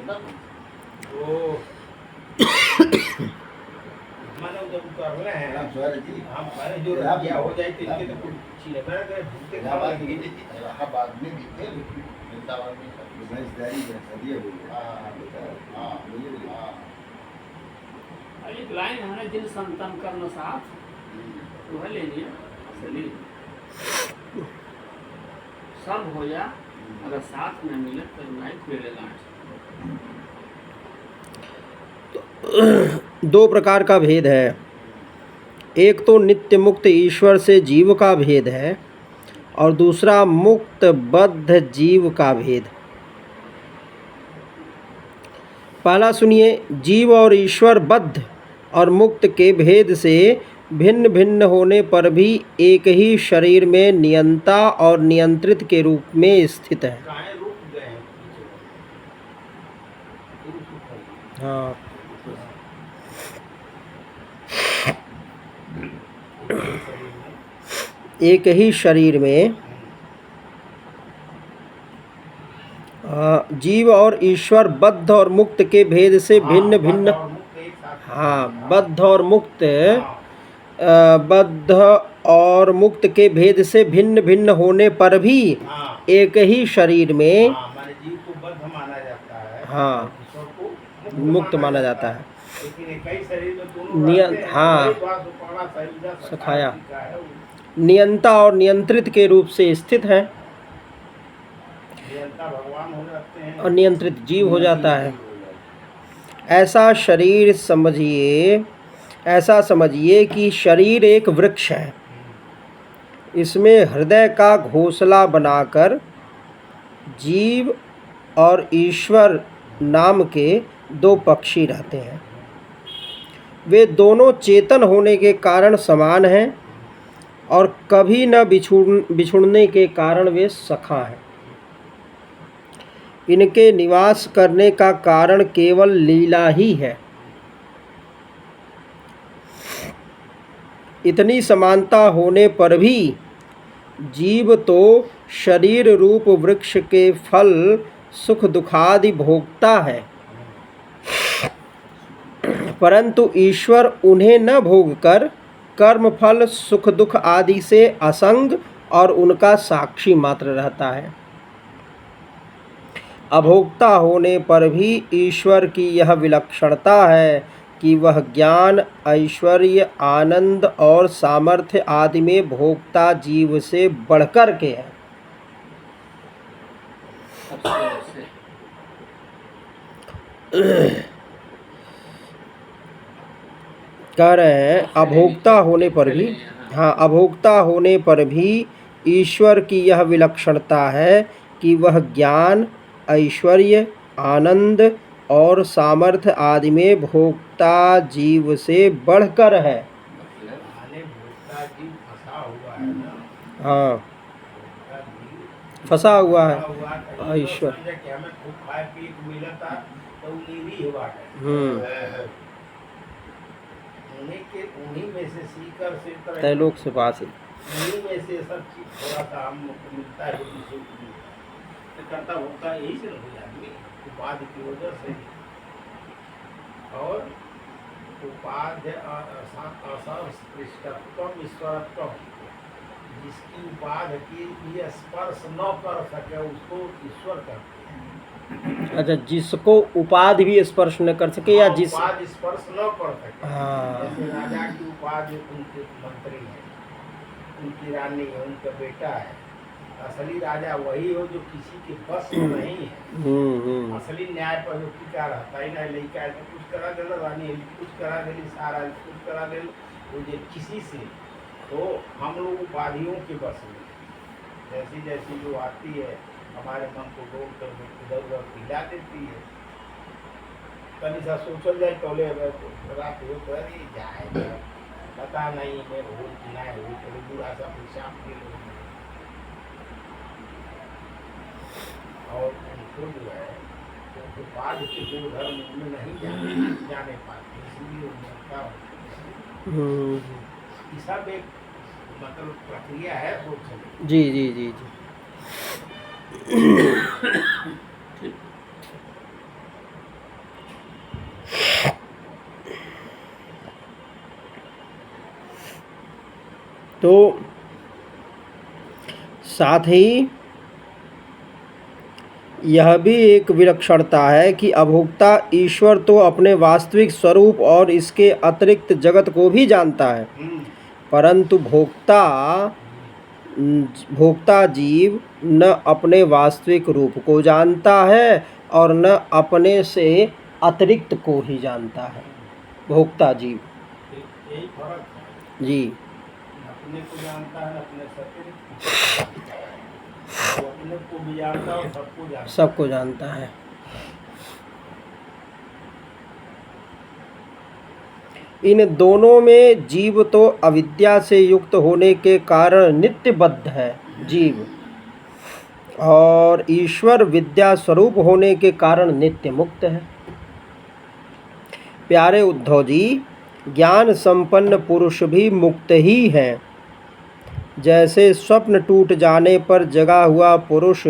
वो मानो जब कर रहे हैं हम जो क्या हो जाए तो इनके तो कुछ चीज़ है ना भूखे खावा लगे इलाहाबाद में भी थे वृंदावन में समझदारी सदिया हुई एक लाइन है ना जिन संतन कर्म साथ वह ले लिया चलिए सब हो जा अगर साथ में मिले तो नहीं खुलेगा। दो प्रकार का भेद है। एक तो नित्य मुक्त ईश्वर से जीव का भेद है और दूसरा मुक्त बद्ध जीव का भेद। पहला सुनिए, जीव और ईश्वर बद्ध और मुक्त के भेद से भिन्न भिन्न होने पर भी एक ही शरीर में नियंता और नियंत्रित के रूप में स्थित है। हाँ, एक ही शरीर में जीव और ईश्वर बद्ध और मुक्त के भेद से भिन्न भिन्न, हाँ, बद्ध और मुक्त, बद्ध और मुक्त के भेद से भिन्न भिन्न होने पर भी एक ही शरीर में, जीव को बद्ध माना जाता है, हाँ, मुक्त माना जाता है। हाँ, सखाया नियंता और नियंत्रित के रूप से स्थित है भगवान हो जाते हैं और नियंत्रित जीव हो जाता है। ऐसा शरीर समझिए, ऐसा समझिए कि शरीर एक वृक्ष है। इसमें हृदय का घोंसला बनाकर जीव और ईश्वर नाम के दो पक्षी रहते हैं। वे दोनों चेतन होने के कारण समान हैं और कभी न बिछुड़ने के कारण वे सखा हैं। इनके निवास करने का कारण केवल लीला ही है। इतनी समानता होने पर भी जीव तो शरीर रूप वृक्ष के फल सुख दुखादि भोगता है, परंतु ईश्वर उन्हें न भोगकर कर्म फल सुख दुख आदि से असंग और उनका साक्षी मात्र रहता है। अभोक्ता होने पर भी ईश्वर की यह विलक्षणता है कि वह ज्ञान, ऐश्वर्य, आनंद और सामर्थ्य आदि में भोक्ता जीव से बढ़कर के है। कह रहे हैं अभोक्ता होने पर भी, हाँ, अभोक्ता होने पर भी ईश्वर की यह विलक्षणता है कि वह ज्ञान, ऐश्वर्य, आनंद और सामर्थ्य आदि में भोक्ता जीव से बढ़कर है। हाँ, फंसा हुआ है ईश्वर। उन्हीं में से सीकर से तैलोक से पास ही उन्हीं में से सब चीज थोड़ा सा हमको मिलता है। करता होता यही से हो जाती उपाधि की वजह से, और उपाधि असंस्पृष्टत्वम ईश्वरत्वम, जिसकी उपाधि की स्पर्श न कर सके उसको ईश्वर कहते हैं। अच्छा, जिसको उपाधि भी स्पर्श न कर सके, या जिस उपाधि स्पर्श न कर सके। हाँ, जैसे राजा की उपाधि उनके मंत्री है, उनकी रानी है, उनका बेटा है। असली राजा वही हो जो किसी के बस में नहीं है। असली न्याय पर जो टीका रहता है ना, लड़का है कुछ करा देना, रानी कुछ करा देनी, सारा कुछ करा देना, वो जो किसी से, तो हम लोग उपाधियों के बस में, जैसी जैसी जो आती है हमारे मन को डोल कर इधर उधर हिला देती है। कभी सा सोचल जाए टोले रात हो तो अरे जाए पता नहीं मैं भूल ना हो, चलो बुरा सा पेशाब के लोग और उनको जो है तो बाद के जो धर्म में नहीं जाने पाते, इसलिए उनका ये सब एक मतलब प्रक्रिया है। सोच जी जी जी जी। तो साथ ही यह भी एक विलक्षणता है कि अभोक्ता ईश्वर तो अपने वास्तविक स्वरूप और इसके अतिरिक्त जगत को भी जानता है, परंतु भोक्ता जीव न अपने वास्तविक रूप को जानता है और न अपने से अतिरिक्त को ही जानता है। भोक्ता जीव यही फर्क है, जी अपने को जानता है अपने से वो अपने को भी जानता है और सबको जानता है। इन दोनों में जीव तो अविद्या से युक्त होने के कारण नित्यबद्ध है जीव, और ईश्वर विद्या स्वरूप होने के कारण नित्य मुक्त है। प्यारे उद्धव जी, ज्ञान संपन्न पुरुष भी मुक्त ही है। जैसे स्वप्न टूट जाने पर जगा हुआ पुरुष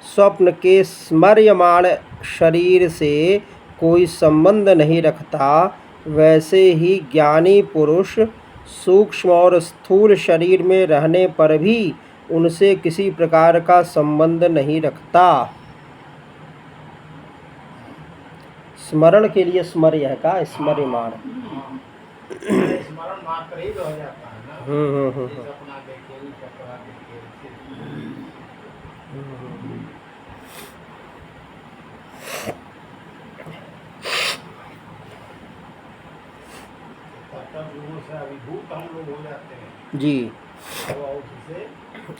स्वप्न के स्मर्यमाण शरीर से कोई संबंध नहीं रखता, वैसे ही ज्ञानी पुरुष सूक्ष्म और स्थूल शरीर में रहने पर भी उनसे किसी प्रकार का संबंध नहीं रखता। स्मरण के लिए स्मर्य है का स्मर्यमाण। स्मरण मात्र ही रह जाता है ना। सपना देखे सपना देखे तब लोगों से अभिभूत हम लोग हो जाते हैं जी, और उससे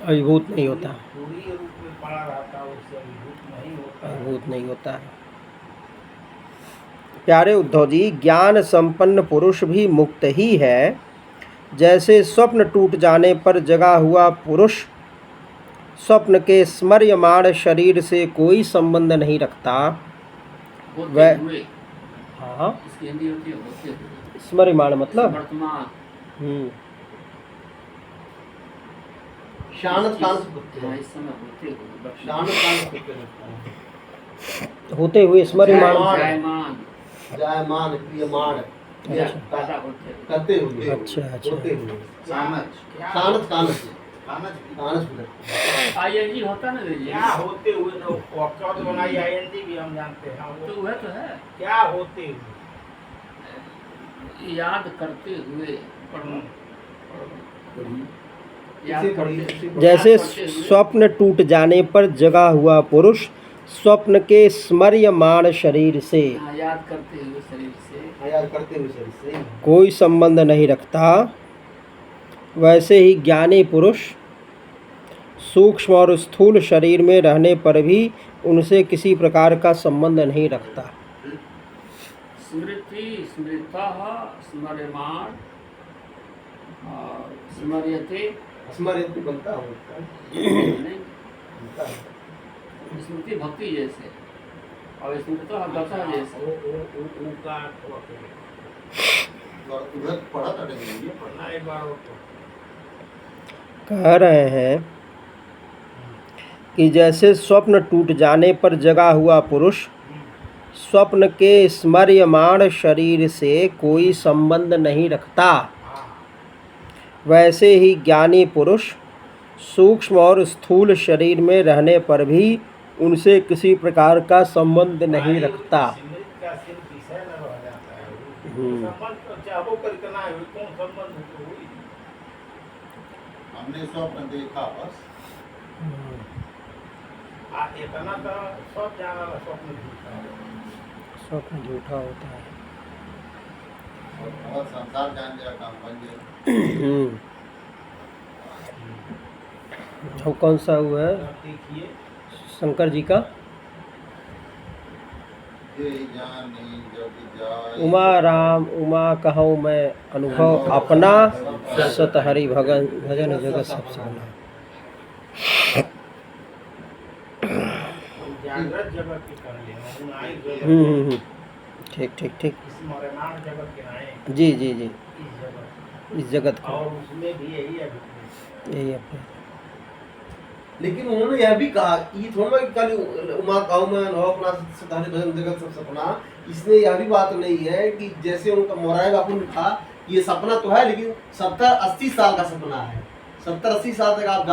अभिभूत नहीं होता, पूरी रूप में पड़ा रहता है, उससे अभिभूत नहीं होता, अभिभूत नहीं होता है। प्यारे उद्धव जी, ज्ञान संपन्न पुरुष भी मुक्त ही है। जैसे स्वप्न टूट जाने पर जगा हुआ पुरुष स्वप्न के स्मर्यमाण शरीर से कोई संबंध नहीं रखता, वह हाँ इसकी हिंदी होती है होते हुए, स्मर्यमाण मतलब वर्तमान शानत काल हाँ, इस समय होते हुए शानत काल होते हुए स्मर्यमाण जायमान जायमान क्रियमाण पैदा होते हुए। करते हुए अच्छा अच्छा होते हुए शानत शानत कानस शानत आईएनजी होता ना जी, क्या होते हुए ना वाक्य बनाई आईएनजी भी हम जानते हैं वो तो वह तो है क्या होते हुए याद करते हुए याद इसे करते बड़ी जैसे स्वप्न टूट जाने पर जगा हुआ पुरुष स्वप्न के स्मर्यमाण शरीर से हाँ, याद करते हुए शरीर से याद करते हुए शरीर से कोई संबंध नहीं रखता, वैसे ही ज्ञानी पुरुष सूक्ष्म और स्थूल शरीर में रहने पर भी उनसे किसी प्रकार का संबंध नहीं रखता। स्मृति स्मृतः स्मर्यमाण और स्मर्यते स्मृति बनता हो नहीं, स्मृति भक्ति जैसे और स्मृतः दशा जैसे। और उधर पढ़ा था ये पढ़ना एक बार और कह रहे हैं कि जैसे स्वप्न टूट जाने पर जगा हुआ पुरुष स्वप्न के स्मर्यमाण शरीर से कोई संबंध नहीं रखता, वैसे ही ज्ञानी पुरुष सूक्ष्म और स्थूल शरीर में रहने पर भी उनसे किसी प्रकार का संबंध नहीं रखता। सिमरित का सिर्फ विषय न रह जाता है वो संबंध तो चाहो करना है कौन संबंध तो हुई हमने स्वप्न देखा बस इतना तो सब जाना स्वप्न झूठा है। स्वप्न झूठा होता है। और संसार जान गया काम बन गया और कौन सा हुआ है अब देखिए शंकर जी का ये जाने जब जाए उमा राम उमा कहूँ मैं अनुभव अपना सत हरि भगन भजन जगत सबसे बना। जागृत जगत की कर ले आई जगत ठीक ठीक ठीक स्मरणार्थ जगत के आए जी जी जी इस जगत इस जगत का और उसमें भी यही अभिप्राय यही अपने लेकिन उन्होंने यह भी कहा कि थोड़ा कि खाली उमा गाँव में अनुभव अपना सदारी भजन जगत सब सपना, इसने यह भी बात नहीं है कि जैसे उनका मोराय बापू ने कहा ये सपना तो है, लेकिन 70-80 साल का सपना है। 70-80 साल तक आप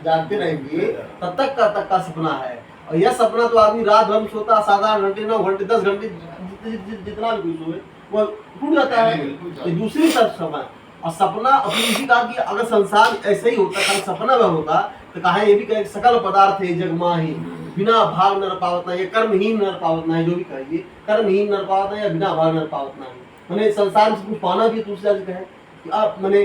जागते रहेंगे, तब तक का सपना है। और यह सपना तो आदमी रात भर में सोता, 7-8 घंटे, 9 घंटे, 10 घंटे, जितना भी कोई सोए वो टूट जाता है। ये दूसरी तरफ सपना, और सपना अपनी इसी कहा कि अगर संसार ऐसे ही होता, कल सपना में होता, तो कहा ये भी कहे सकल पदार्थ है जग माही, बिना भाव नर पावत नहीं, कर्महीन नर पावत नहीं, जो भी कहिए कर्महीन नर पावत नहीं या बिना भाव नर पावत नहीं। मैंने संसार से कुछ पाना भी तुलसीदास जी कहे कि आप मैंने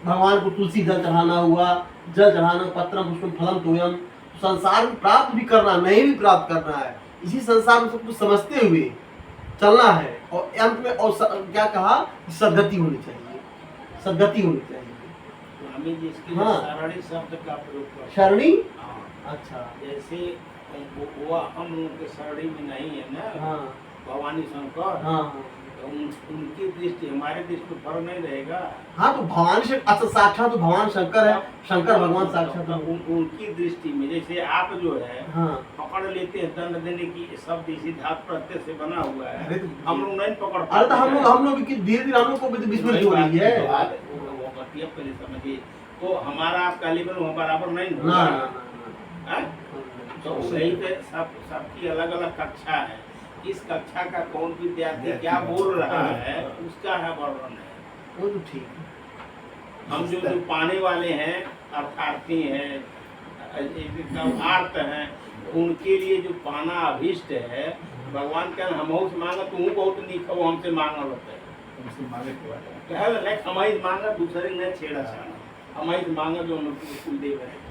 भगवान को तुलसी जल चढ़ाना हुआ, जल चढ़ाना, पत्रम पुष्पम फलम तोयम, संसार में प्राप्त भी करना, नहीं भी प्राप्त करना है, इसी संसार में सब कुछ समझते हुए चलना है। और अंत में और क्या कहा, सद्गति होनी चाहिए, सद्गति होनी चाहिए। स्वामी जी इसके हाँ। शरणी शब्द का प्रयोग करते हैं। शरणी, हाँ। अच्छा, जैसे वो हम लोगों के शरणी में नहीं है ना, हाँ भवानी शंकर, हाँ तो उनकी दृष्टि हमारे दृष्टि पर नहीं रहेगा। हाँ, तो भगवान शंकर, अच्छा साक्षात तो भगवान शंकर है, शंकर भगवान साक्षात है। उनकी दृष्टि में जैसे आप जो है हाँ, पकड़ लेते हैं, दंड देने की शब्द इसी धातु प्रत्यय से बना हुआ है, अरे तो- हम लोग नहीं पकड़ अरे तो हम लोग की धीरे धीरे हम लोग को भी विस्मृति हो रही है। वो बतिया पहले समझिए, तो हमारा आपका लेवल बराबर नहीं ना होगा। ना हाँ? ना, तो वही पे सबकी अलग अलग कक्षा है। इस कक्षा का कौन विद्यार्थी क्या बोल रहा है उसका है वर्णन है। वो तो ठीक है। हम जो पाने वाले हैं, अर्थार्थी हैं, आर्त हैं, उनके लिए जो पाना अभिष्ट है, भगवान कहन हमहु से मांगा, तू बहुत नीक हो, हमसे मांगल होते उनसे मांगे के बाद कहल नहीं, हमारी मांगा दूसरे ने छेड़ा छाना, हमारी मांगा जो उनको कुल दे रहे।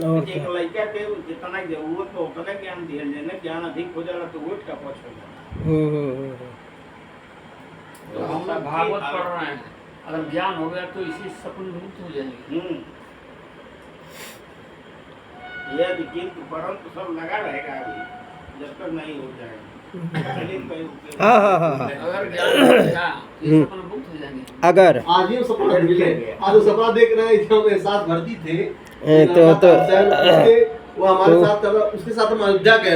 और एक लड़का के जितना जरूरत हो उतना ज्ञान दिया जाए ना, ज्ञान अधिक हो जाला तो वोट का पक्ष हो जाता। हम्म। तो हम लोग भागवत पढ़ रहे हैं, अगर ज्ञान हो गया तो इसी सपन मुक्त हो जाएंगे। यह किंतु परंतु सब लगा रहेगा अभी, जब तक नहीं हो जाएगा। हाँ हाँ हाँ हाँ। अगर ज्ञान हो गया तो ये सपन मुक्त हो जाएंगे। अगर आज ही सपना देख रहे हैं, आज वो सपना देख रहे हैं, हम एहसास भरती थे तो वो हमारे साथ, उसके साथ हम अयोध्या गए।